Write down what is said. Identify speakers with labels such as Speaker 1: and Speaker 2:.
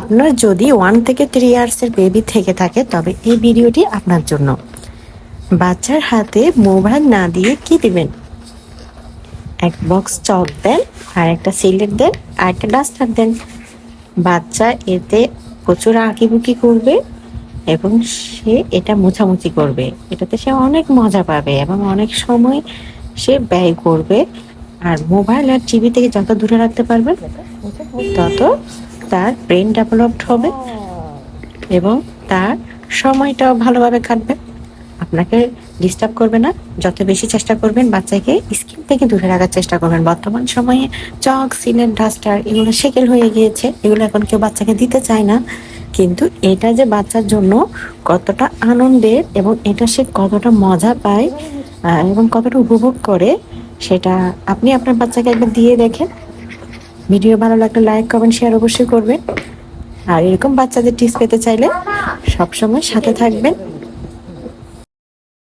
Speaker 1: আপনার যদি 1 থেকে 3 ইয়ার্সের বেবি থেকে থাকে তবে এই ভিডিওটি আপনার জন্য। বাচ্চার হাতে মোবাইল না দিয়ে কি দিবেন? এক বক্স চক দেন, আর একটা সিলেট দেন, আর একটা ডাস্টার দেন। বাচ্চা এতে প্রচুর আঁকিবুকি করবে এবং সে এটা মোছামুছি করবে। এটাতে সে অনেক মজা পাবে এবং অনেক সময় সে ব্যয় করবে। আর মোবাইল আর টিভি থেকে যত দূরে রাখতে পারবেন তত তার ব্রেন ডেভেলপড হবে এবং তার সময়টাও ভালোভাবে কাটবে। আপনাকে ডিস্টার্ব করবে না। যত বেশি চেষ্টা করবেন বাচ্চাকে স্ক্রিন থেকে দূরে রাখার চেষ্টা করবেন। বর্তমান সময়ে চক, সিলেট, ডাস্টার এগুলো সেকেল হয়ে গিয়েছে, এগুলো এখন কেউ বাচ্চাকে দিতে চায় না। কিন্তু এটা যে বাচ্চার জন্য কতটা আনন্দের এবং এটা সে কতটা মজা পায় এবং কতটা উপভোগ করে, সেটা আপনি আপনার বাচ্চাকে একবার দিয়ে দেখেন। ভিডিও ভালো লাগলে লাইক, কমেন্ট, শেয়ার অবশ্যই করবেন। আর এরকম বাচ্চাদের টিপস পেতে চাইলে সবসময় সাথে থাকবেন।